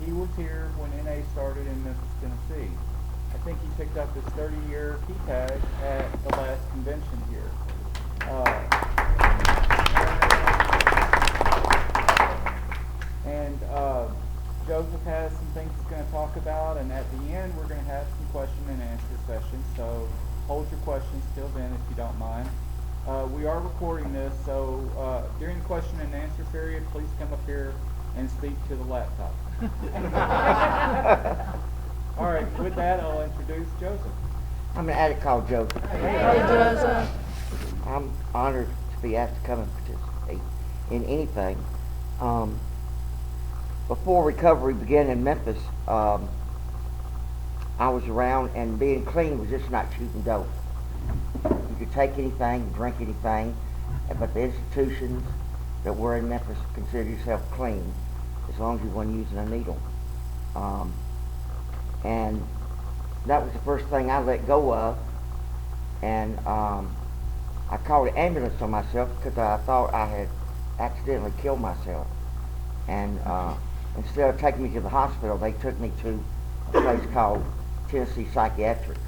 he was here when NA started in Memphis, Tennessee. I think he picked up his 30-year key tag at the last convention here. And Joseph has some things he's going to talk about, and at the end we're going to have some question and answer sessions, so hold your questions till then if you don't mind. We are recording this, so during the question and answer period, please come up here and speak to the laptop. All right, with that, I'll introduce Joseph. I'm an addict called Joseph. Hey, Joseph. I'm honored to be asked to come and participate in anything. Before recovery began in Memphis, I was around, and being clean was just not shooting dope. You could take anything, drink anything, but the institutions that were in Memphis considered yourself clean as long as you weren't using a needle. And that was the first thing I let go of, and I called an ambulance on myself because I thought I had accidentally killed myself. And instead of taking me to the hospital, they took me to a place called Tennessee Psychiatric,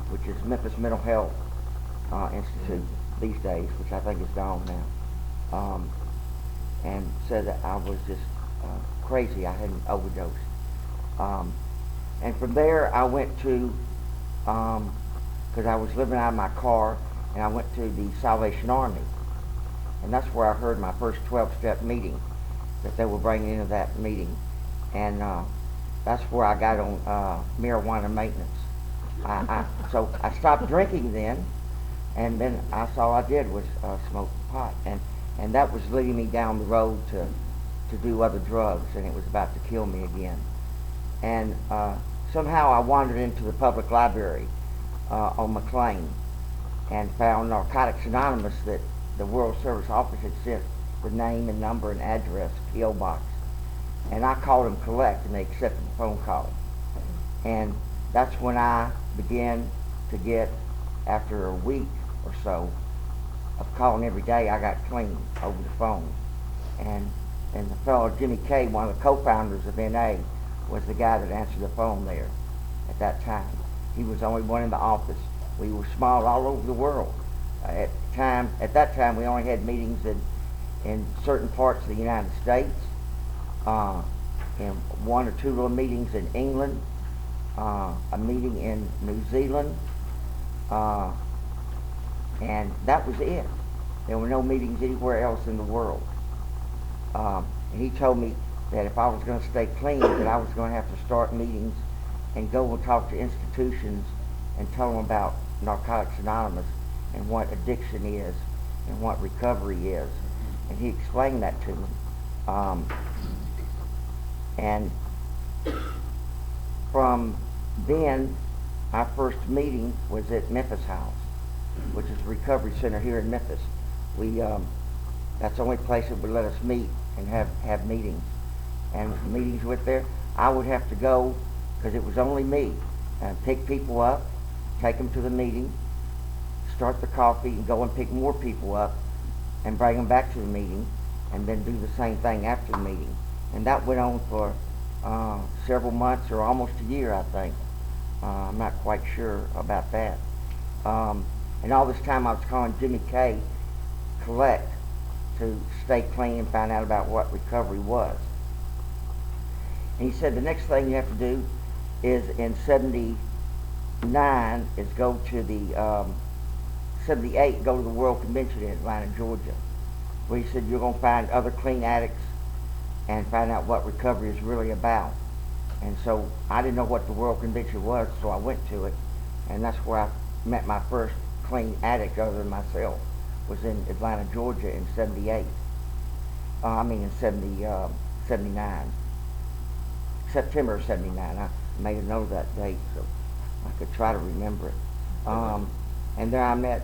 which is Memphis Mental Health Institute these days, which I think is gone now, and said that I was just crazy. I had an overdose. And from there I went to, because I was living out of my car, and I went to the Salvation Army. And that's where I heard my first 12-step meeting that they were bringing into that meeting. And that's where I got on marijuana maintenance. So I stopped drinking then, and then that's all I did was smoke pot. And that was leading me down the road to do other drugs, and it was about to kill me again. And somehow I wandered into the public library on McLean and found Narcotics Anonymous, that the World Service Office had sent the name and number and address, P.O. Box. And I called them collect, and they accepted the phone call. And that's when I began to get, after a week or so of calling every day, I got clean over the phone. And the fellow Jimmy Kay, one of the co-founders of NA, was the guy that answered the phone there at that time. He was the only one in the office. We were small all over the world. At that time, we only had meetings in certain parts of the United States, and one or two little meetings in England, a meeting in New Zealand, and that was it. There were no meetings anywhere else in the world. And he told me that if I was going to stay clean, that I was going to have to start meetings and go and talk to institutions and tell them about Narcotics Anonymous and what addiction is and what recovery is. And he explained that to me. And from then, our first meeting was at Memphis House, which is a recovery center here in Memphis. That's the only place that would let us meet and have meetings. And meetings with there, I would have to go, because it was only me, and pick people up, take them to the meeting, start the coffee, and go and pick more people up and bring them back to the meeting, and then do the same thing after the meeting. And that went on for several months, or almost a year, I think. I'm not quite sure about that. And all this time I was calling Jimmy Kay collect to stay clean and find out about what recovery was. And he said the next thing you have to do is in 79 is go to the 78, go to the World Convention in Atlanta, Georgia, where he said you're going to find other clean addicts and find out what recovery is really about. And so I didn't know what the World Convention was, so I went to it, and that's where I met my first clean addict other than myself, was in Atlanta, Georgia in 78. In 79. September of 79. I made a note of that date so I could try to remember it. And there I met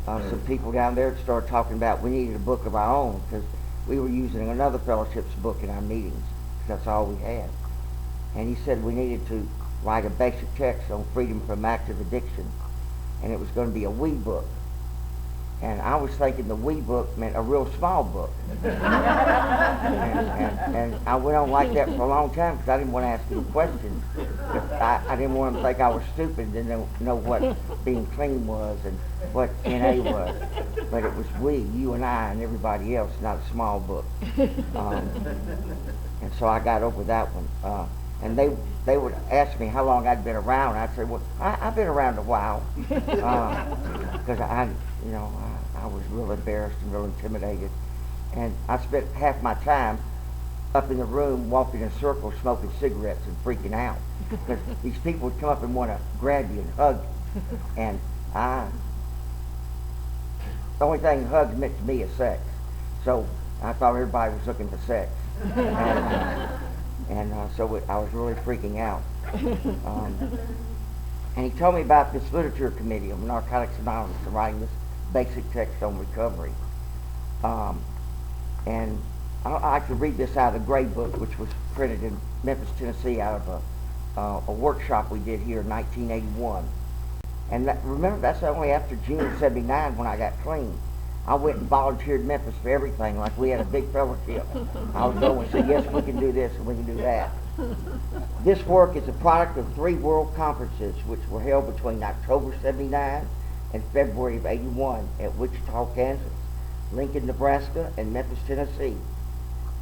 some people down there that started talking about we needed a book of our own, because we were using another fellowship's book in our meetings, because that's all we had. And he said we needed to write a basic text on freedom from active addiction, and it was going to be a we book. And I was thinking the wee book meant a real small book. and I went on like that for a long time because I didn't want to ask any questions. I didn't want them to think I was stupid and know what being clean was and what NA was. But it was we, you and I and everybody else, not a small book. And so I got over that one. And they would ask me how long I'd been around. I'd say, well, I've been around a while. Because I was real embarrassed and real intimidated. And I spent half my time up in the room walking in circles, smoking cigarettes and freaking out. Because these people would come up and want to grab you and hug. And the only thing hugs meant to me is sex. So I thought everybody was looking for sex. So I was really freaking out. And he told me about this literature committee of Narcotics Anonymous and writing this basic text on recovery. And I like to read this out of the Gray Book, which was printed in Memphis, Tennessee, out of a workshop we did here in 1981. And remember, that's only after June of '79 when I got clean. I went and volunteered in Memphis for everything, like we had a big fellowship. I would go and say, yes, we can do this and we can do that. This work is a product of 3 world conferences which were held between October '79 and February of '81 at Wichita, Kansas, Lincoln, Nebraska, and Memphis, Tennessee.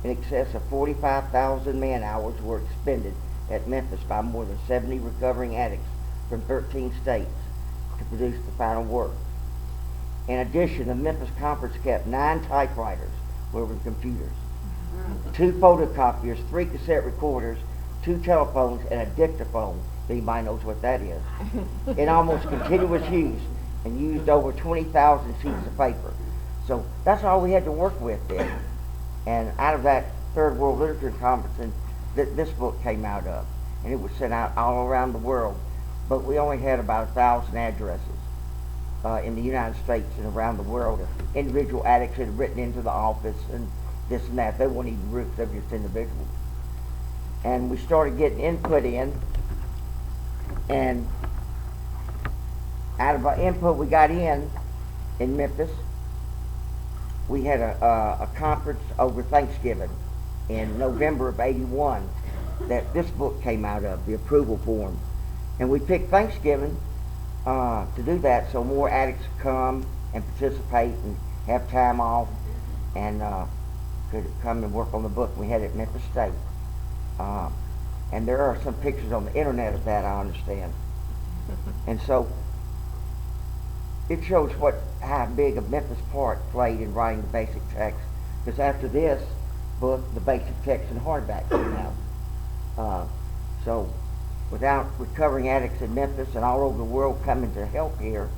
In excess of 45,000 man-hours were expended at Memphis by more than 70 recovering addicts from 13 states to produce the final work. In addition, the Memphis conference kept 9 typewriters, with computers, 2 photocopiers, 3 cassette recorders, 2 telephones, and a dictaphone, if anybody knows what that is, in almost continuous use, and used over 20,000 sheets of paper. So that's all we had to work with then. And out of that Third World Literature Conference, and this book came out of, and it was sent out all around the world. But we only had about 1,000 addresses in the United States and around the world. Individual addicts had written into the office and this and that. They weren't even groups, they were just individuals. And we started getting input in, and out of our input we got in Memphis, we had a conference over Thanksgiving in November of '81 that this book came out of, the approval form. And we picked Thanksgiving to do that so more addicts come and participate and have time off and could come and work on the book. We had it at Memphis State. And there are some pictures on the internet of that, I understand. And so it shows how big a Memphis part played in writing the basic text. Because after this book, the basic text in hardback came out. So without recovering addicts in Memphis and all over the world coming to help here,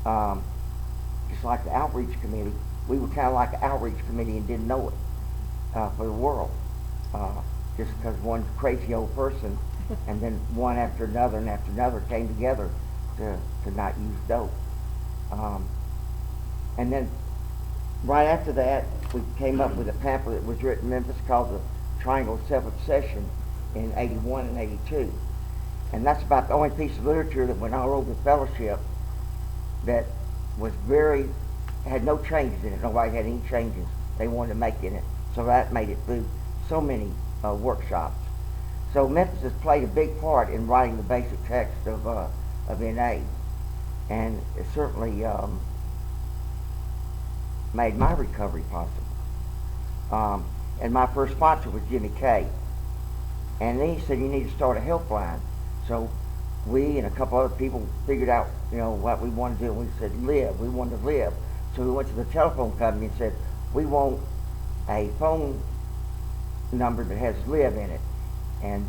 just like the outreach committee, we were kind of like an outreach committee and didn't know it for the world. Just because one crazy old person and then one after another and after another came together to not use dope. And then right after that, we came up with a pamphlet that was written in Memphis called The Triangle of Self-Obsession in '81 and '82. And that's about the only piece of literature that went all over the fellowship that was had no changes in it. Nobody had any changes they wanted to make in it. So that made it through so many workshops. So Memphis has played a big part in writing the basic text of NA. And it certainly made my recovery possible. And my first sponsor was Jimmy Kay. And then he said, you need to start a helpline. So we and a couple other people figured out, what we wanted to do. We said, we wanted to live. So we went to the telephone company and said, we want a phone number that has live in it. And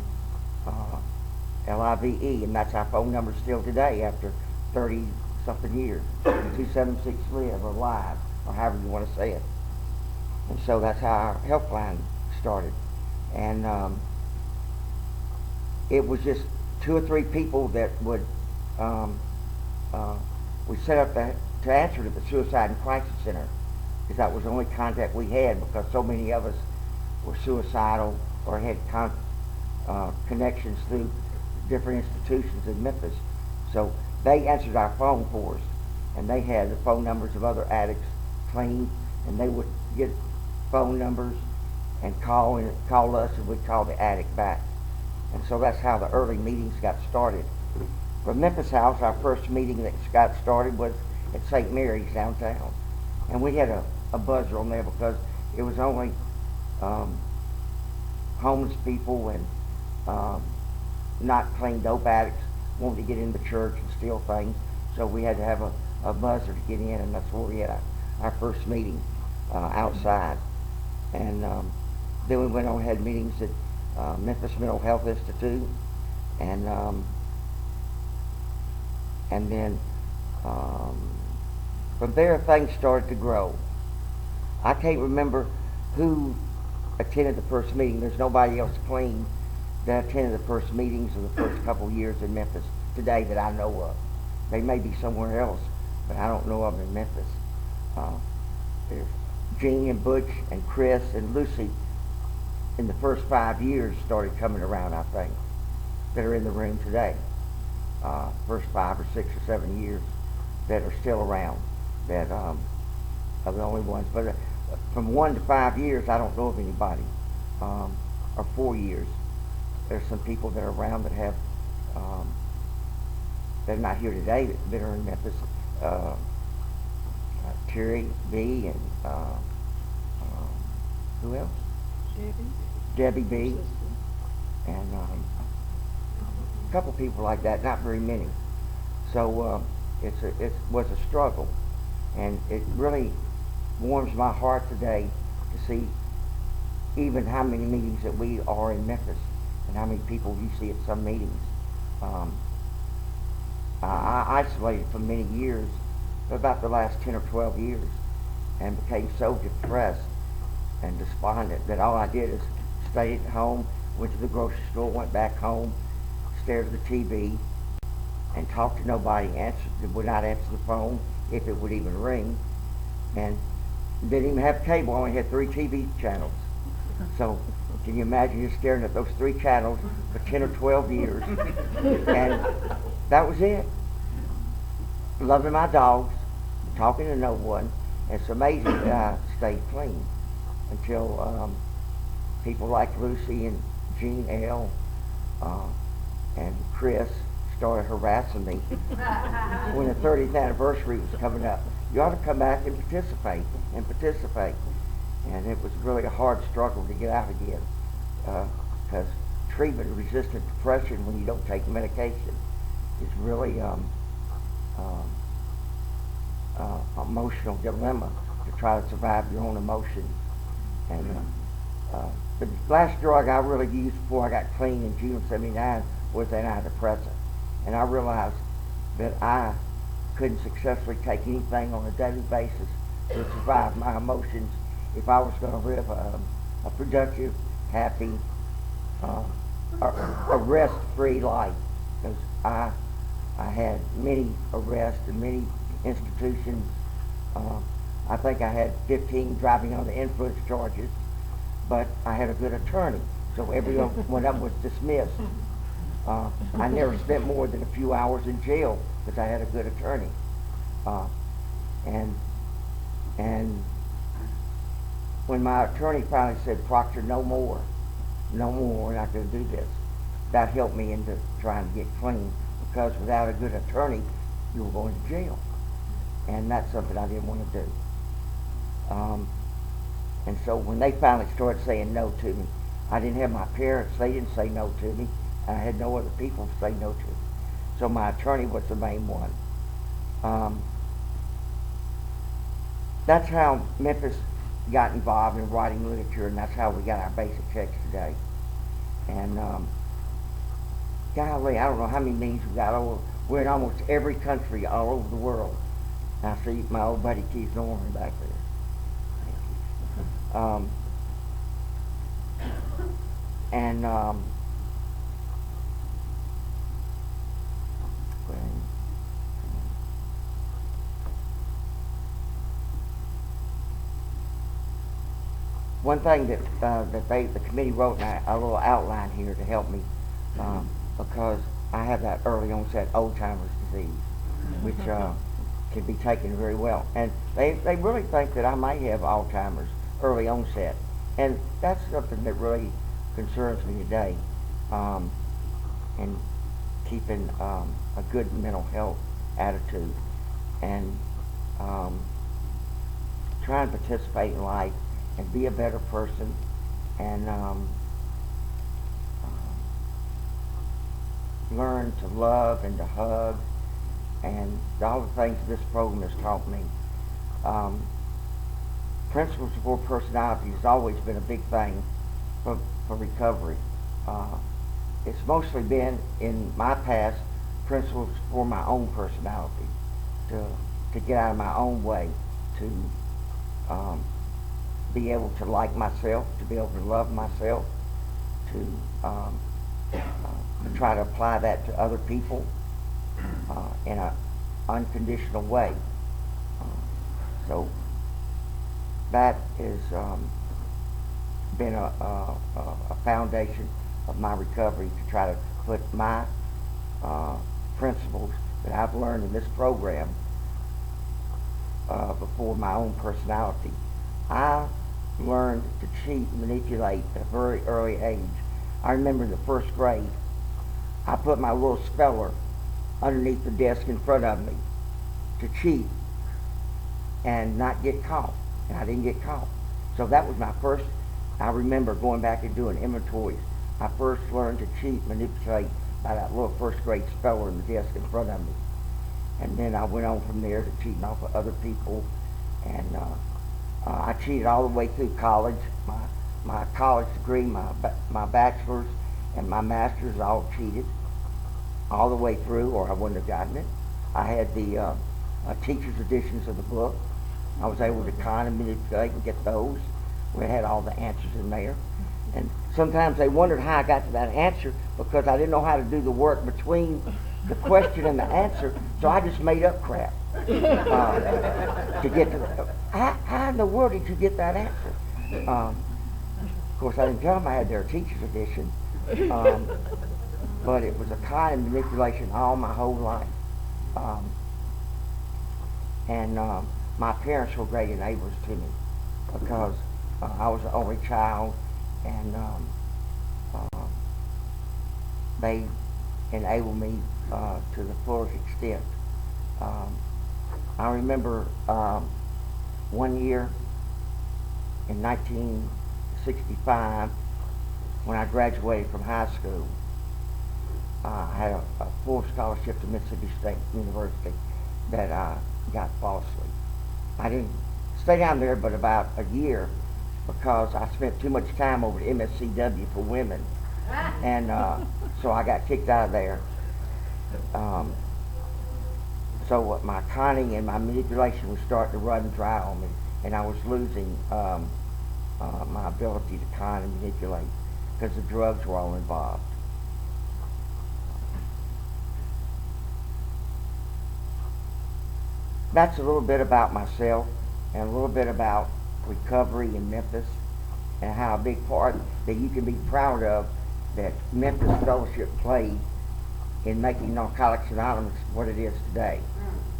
LIVE, and that's our phone number still today after 30-something years. 276-LIVE or live, or however you want to say it. And so that's how our helpline started. And it was just 2 or 3 people that would, we set up to answer to the Suicide and Crisis Center, because that was the only contact we had, because so many of us were suicidal or had connections through different institutions in Memphis. So they answered our phone for us. and they had the phone numbers of other addicts clean, and they would get phone numbers and call us, and we'd call the addict back. And so that's how the early meetings got started. For Memphis House, our first meeting that got started was at St. Mary's downtown. And we had a buzzer on there because it was only homeless people and not clean dope addicts wanting to get into church and steal things. So we had to have a buzzer to get in, and that's where we had our first meeting outside. And then we went on and had meetings at Memphis Mental Health Institute, and then from there things started to grow. I can't remember who attended the first meeting. There's nobody else clean that attended the first meetings of the first couple of years in Memphis today that I know of. They may be somewhere else, but I don't know of them in Memphis. There's Jean and Butch and Chris and Lucy in the first 5 years started coming around, I think, that are in the room today. First 5 or 6 or 7 years that are still around, that are the only ones. But from 1 to 5 years, I don't know of anybody. Or 4 years, there's some people that are around that have, they're not here today, that are in Memphis. Terry B. and who else? Debbie B. and a couple people like that, not very many. So it was a struggle, and it really warms my heart today to see even how many meetings that we are in Memphis and how many people you see at some meetings. I isolated for many years, about the last 10 or 12 years, and became so depressed and despondent that all I did is stayed at home, went to the grocery store, went back home, stared at the TV, and talked to nobody, would not answer the phone if it would even ring, and didn't even have cable. I only had 3 TV channels. So can you imagine just staring at those 3 channels for 10 or 12 years? And that was it. Loving my dogs, talking to no one. It's amazing that I stayed clean until people like Lucy and Jean L. And Chris started harassing me when the 30th anniversary was coming up. You ought to come back and participate. And it was really a hard struggle to get out again, because treatment-resistant depression, when you don't take medication, is really emotional dilemma to try to survive your own emotions. And the last drug I really used before I got clean in June of '79 was antidepressant, and I realized that I couldn't successfully take anything on a daily basis to survive my emotions if I was going to live a productive, happy, arrest-free life. Because I had many arrests and many institutions. I think I had 15 driving under influence charges, but I had a good attorney, so every one of them was dismissed. I never spent more than a few hours in jail because I had a good attorney. And when my attorney finally said, "Proctor, no more, we're not going to do this," that helped me into trying to get clean, because without a good attorney, you were going to jail. And that's something I didn't want to do. And so when they finally started saying no to me, I didn't have my parents, they didn't say no to me, and I had no other people to say no to. So my attorney was the main one. That's how Memphis got involved in writing literature, and that's how we got our basic checks today. And golly, I don't know how many meetings we got. We're in almost every country all over the world. I see my old buddy Keith Norman back there. One thing that the committee wrote a little outline here to help me, because I have that early onset Alzheimer's disease, which can be taken very well. And they really think that I may have Alzheimer's, early onset. And that's something that really concerns me today, and keeping a good mental health attitude, and trying to participate in life and be a better person, and learn to love and to hug, and all the things this program has taught me. Principles for personality has always been a big thing for recovery. It's mostly been, in my past, principles for my own personality, to get out of my own way, to be able to like myself, to be able to love myself, to try to apply that to other people in an unconditional way. So that has been a foundation of my recovery, to try to put my principles that I've learned in this program before my own personality. I learned to cheat and manipulate at a very early age. I remember in the first grade, I put my little speller underneath the desk in front of me to cheat and not get caught. And I didn't get caught. So that was my first, I remember going back and doing inventories. I first learned to cheat, manipulate by that little first grade speller in the desk in front of me. And then I went on from there to cheating off of other people. And I cheated all the way through college. My college degree, my bachelor's and my master's, all cheated all the way through, or I wouldn't have gotten it. I had the teacher's editions of the book. I was able to kind of manipulate and get those. We had all the answers in there. And sometimes they wondered how I got to that answer, because I didn't know how to do the work between the question and the answer, so I just made up crap to get to the, how in the world did you get that answer? Of course, I didn't tell them I had their teacher's edition, but it was a kind of manipulation all my whole life. And my parents were great enablers to me, because I was the only child, and they enabled me to the fullest extent. I remember one year in 1965, when I graduated from high school, I had a full scholarship to Mississippi State University that I got falsely. I didn't stay down there but about a year, because I spent too much time over at MSCW for women, and so I got kicked out of there. So my conning and my manipulation was starting to run dry on me, and I was losing my ability to con and manipulate, because the drugs were all involved. That's a little bit about myself, and a little bit about recovery in Memphis, and how a big part that you can be proud of that Memphis Fellowship played in making Narcotics Anonymous what it is today.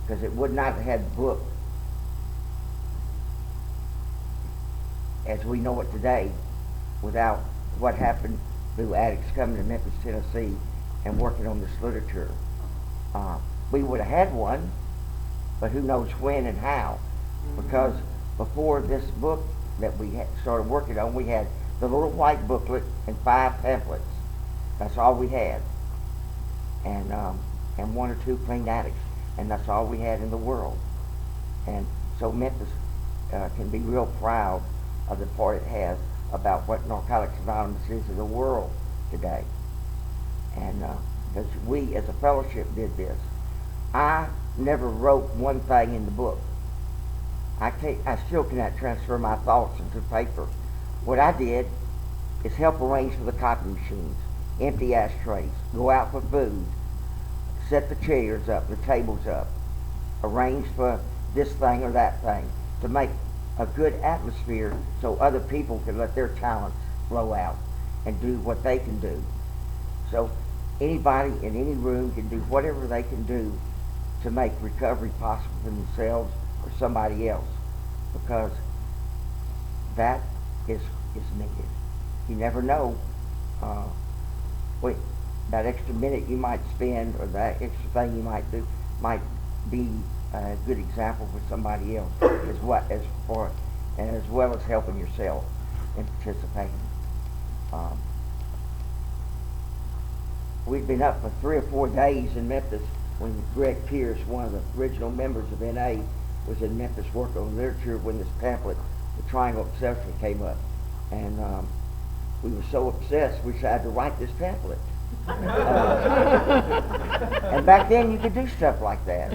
Because it would not have had the book as we know it today without what happened through addicts coming to Memphis, Tennessee, and working on this literature. We would have had one, but who knows when and how, because before this book that we started working on, we had the little white booklet and 5 pamphlets. That's all we had, and 1 or 2 clean addicts, and that's all we had in the world. And so Memphis can be real proud of the part it has about what Narcotics Anonymous is in the world today. And because we as a fellowship did this. I never wrote one thing in the book. I still cannot transfer my thoughts into paper. What I did is help arrange for the copy machines, empty ashtrays, go out for food, set the chairs up, the tables up, arrange for this thing or that thing, to make a good atmosphere so other people can let their talents flow out and do what they can do. So anybody in any room can do whatever they can do to make recovery possible for themselves or somebody else, because that is needed. You never know what that extra minute you might spend or that extra thing you might do might be a good example for somebody else, as well as helping yourself in participating. We'd been up for 3 or 4 days in Memphis when Greg Pierce, one of the original members of NA, was in Memphis working on literature when this pamphlet, The Triangle of Exception, came up. And we were so obsessed we decided to write this pamphlet. And back then you could do stuff like that.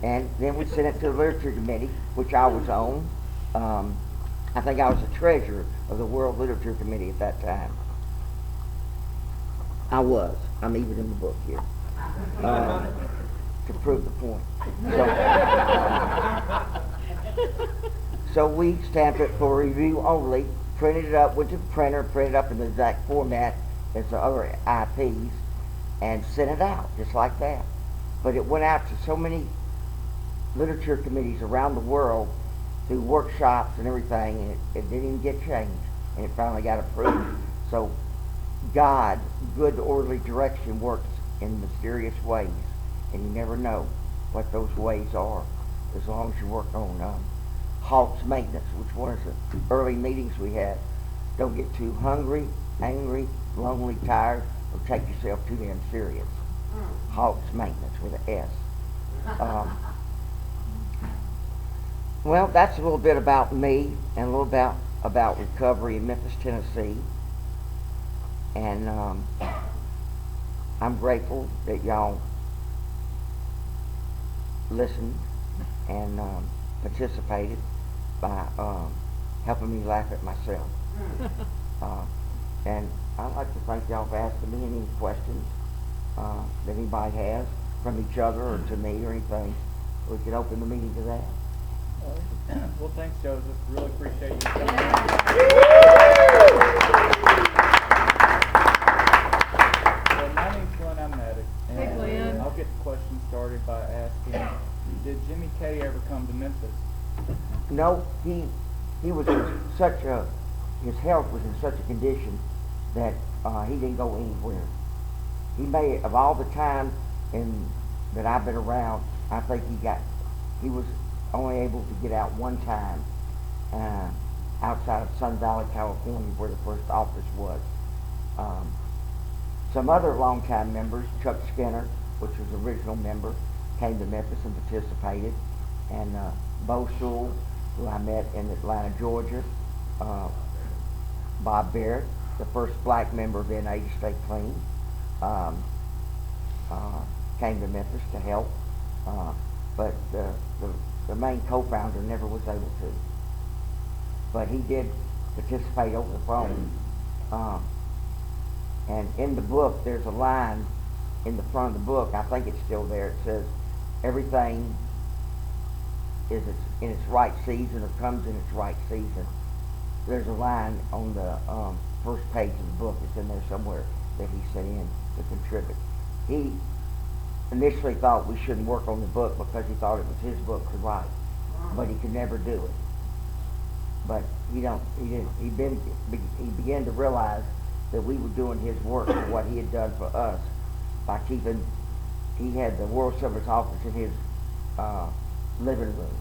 And then we sent it to the Literature Committee, which I was on. I think I was the treasurer of the World Literature Committee at that time. I was. I'm even in the book here. To prove the point. So we stamped it for review only, printed it up, went to the printer, printed it up in the exact format as the other IPs, and sent it out, just like that. But it went out to so many literature committees around the world through workshops and everything, and it didn't even get changed, and it finally got approved. So God, good orderly direction, works in mysterious ways, and you never know what those ways are as long as you work on Hawks maintenance, which was the early meetings we had. Don't get too hungry, angry, lonely, tired, or take yourself too damn serious. Hawks maintenance with an S. Well, that's a little bit about me and a little about recovery in Memphis, Tennessee. And I'm grateful that y'all listened and participated by helping me laugh at myself. And I'd like to thank y'all for asking me any questions that anybody has from each other or to me or anything. We could open the meeting to that. Well, thanks, Joseph. Really appreciate you coming in. Well, my name's Glenn. I'm Medic. Hey, Glenn. I'll get the question started by asking, did Jimmy K ever come to Memphis? No, he was in such a, his health was in such a condition that he didn't go anywhere. He may, of all the time that I've been around, I think he was only able to get out one time outside of Sun Valley, California, where the first office was. Some other longtime members, Chuck Skinner, which was the original member, came to Memphis and participated, and Bo Sewell, who I met in Atlanta, Georgia, Bob Barrett, the first black member of NA to stay clean, came to Memphis to help, but the main co-founder never was able to. But he did participate over the phone. And in the book, there's a line in the front of the book, I think it's still there, it says, everything is in its right season or comes in its right season. There's a line on the first page of the book, it's in there somewhere, that he sent in to contribute. He initially thought we shouldn't work on the book because he thought it was his book to write, but he could never do it. But he began to realize that we were doing his work for what he had done for us by keeping, he had the World Service Office in his living room.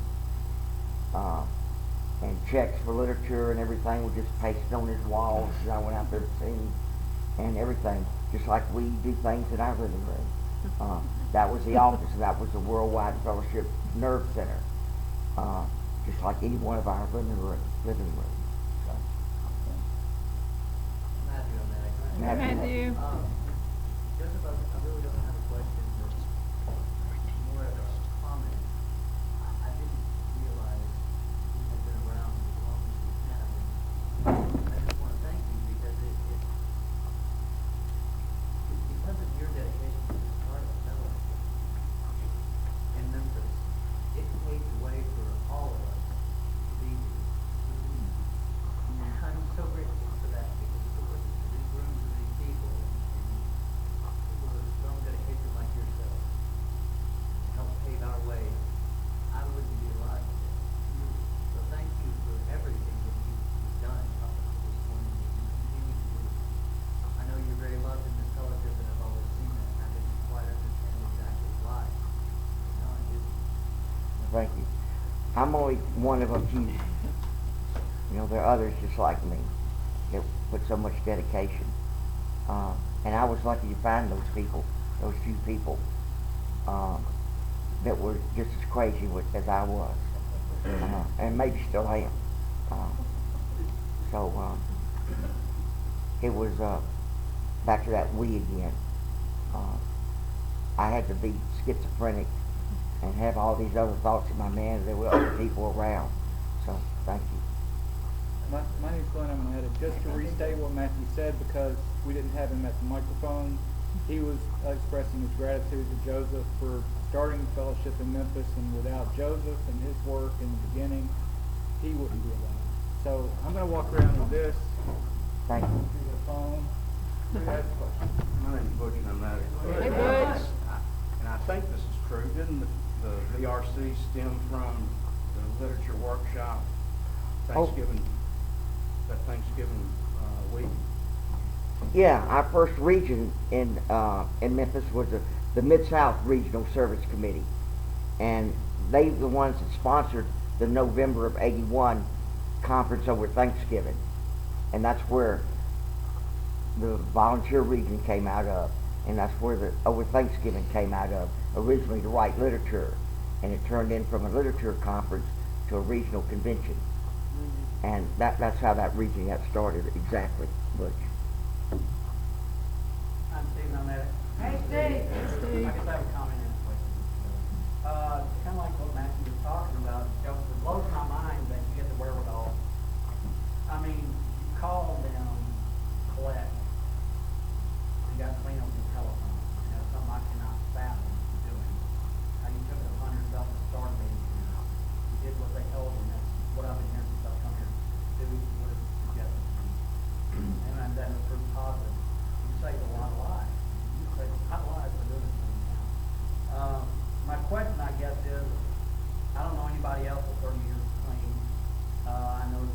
And checks for literature and everything were just pasted on his walls as I went out there to see him, and everything, just like we do things in our living room. That was the office, and that was the Worldwide Fellowship Nerve Center, just like any one of our living rooms. So. Matthew. Joseph, I really don't have a question, but more of a comment. I didn't realize you had been around as long as you have. And I just want to thank you because it's because of your dedication to this part of the fellowship in Memphis, it paved the way for all of us to be here. And I'm so grateful for that because it's a witness to these rooms and these people and people with strong dedication thank you. I'm only one of a few. You know, there are others just like me that put so much dedication. And I was lucky to find those people, those few people, that were just as crazy as I was. And maybe still am. So it was back to that we again. I had to be schizophrenic and have all these other thoughts in my mind. There were other people around. So thank you. My name's Glenn. I'm gonna just to restate what Matthew said, because we didn't have him at the microphone. He was expressing his gratitude to Joseph for starting the fellowship in Memphis, and without Joseph and his work in the beginning, he wouldn't be alive. So I'm gonna walk around with this. Thank you. Through the phone. Who has a question? My name's Butch, and I'm not. Hey, Butch. And I think this is true. Didn't the VRC stem from the literature workshop Thanksgiving, that Thanksgiving week? Yeah, our first region in Memphis was the Mid-South Regional Service Committee, and they were the ones that sponsored the November of '81 conference over Thanksgiving, and that's where the volunteer region came out of, and that's where the over Thanksgiving came out of, originally to write literature, and it turned in from a literature conference to a regional convention, and that's how that region got started exactly. Butch. I'm Steve, I'm at it. Hey, Steve. I guess I have a comment and a question. Kind of like what Matthew was talking about, it blows my mind that you get the wherewithal. I mean, you call them, collect, and got clean up your telephone. And that's something I cannot fathom doing. How you took it upon yourself to start it, you did what they told you, and that's what I've been hearing since I've come here. Do what is suggested to me. And that is proof positive. You saved a lot of lives. You saved a lot of lives for doing this in town. My question, I guess, is, I don't know anybody else with 30 years clean. I know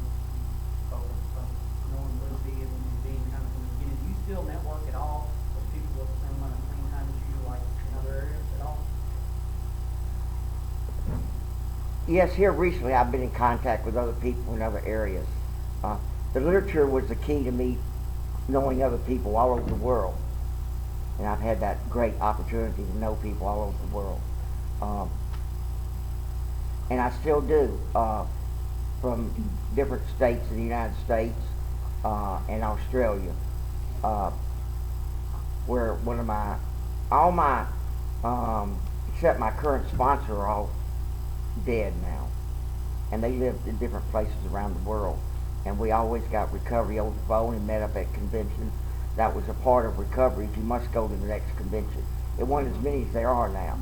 knowing Lucy and being kind of from the beginning. Do you still network at all with people with the same amount of clean time as you, like in other areas at all? Yes, here recently I've been in contact with other people in other areas. The literature was the key to me knowing other people all over the world. And I've had that great opportunity to know people all over the world. And I still do, from different states in the United States and Australia, where all my, except my current sponsor are all dead now. And they lived in different places around the world. And we always got recovery over the phone and met up at conventions. That was a part of recovery. You must go to the next convention. It wasn't as many as there are now.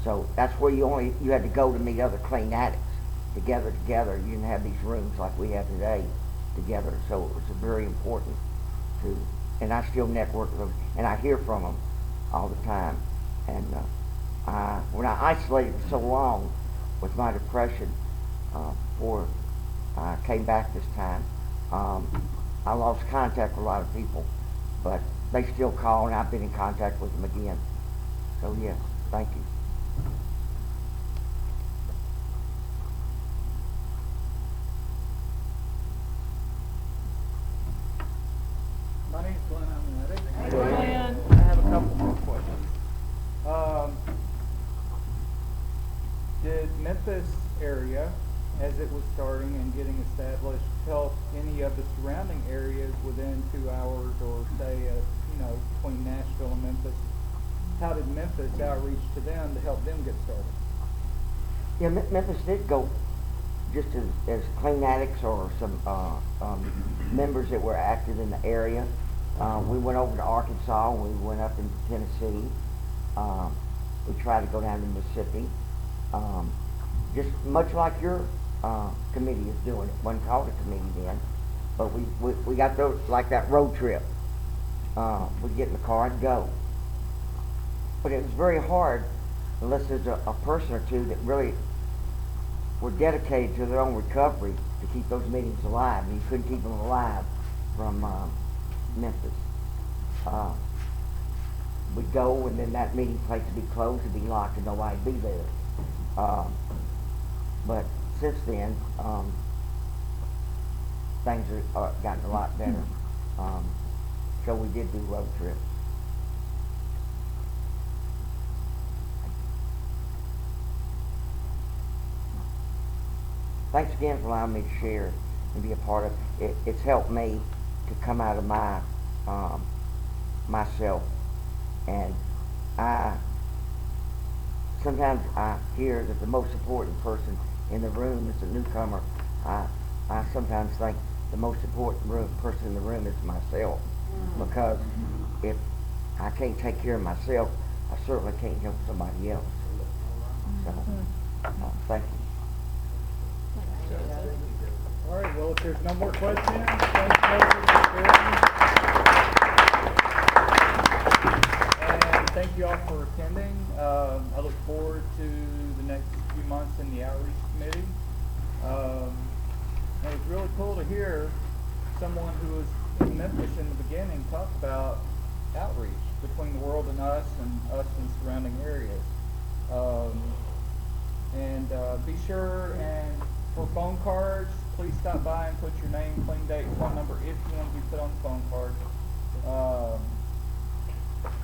So that's where you had to go to meet other clean addicts together. You didn't have these rooms like we have today together. So it was very important to, and I still network with them, and I hear from them all the time. And when I isolated so long with my depression before I came back this time, I lost contact with a lot of people, but they still call, and I've been in contact with them again. So yes, thank you. My name's Glenn. I'm an addict. Hey, Glenn. I have a couple more questions. Did Memphis area, as it was starting and getting established, help any of the surrounding areas within 2 hours, or say, between Nashville and Memphis? How did Memphis outreach to them to help them get started? Yeah, Memphis did go just as clean addicts or some members that were active in the area. We went over to Arkansas. We went up into Tennessee. We tried to go down to Mississippi. Just much like your committee is doing. It wasn't called a committee then, but we got those, like that road trip. We'd get in the car and go. But it was very hard unless there's a person or two that really were dedicated to their own recovery to keep those meetings alive. And you couldn't keep them alive from Memphis. We'd go, and then that meeting place would be closed, it'd be locked, and nobody'd be there. But since then, things are gotten a lot better. So we did do road trips. Thanks again for allowing me to share and be a part of it. It's helped me to come out of my myself, and sometimes I hear that the most important person in the room is a newcomer. I sometimes think the most important person in the room is myself, because if I can't take care of myself, I certainly can't help somebody else. So, thank you. All right, well, if there's no more questions, thanks, Moses, for sharing. And thank you all for attending. I look forward to the next few months in the outreach committee. And it's really cool to hear someone who was in Memphis in the beginning talk about outreach between the world and us in surrounding areas. Be sure and for phone cards, please stop by and put your name, clean date, phone number if you want to be put on the phone card.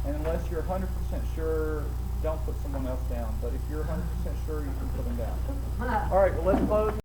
And unless you're 100% sure, don't put someone else down. But if you're 100% sure, you can put them down. All right, well, let's close.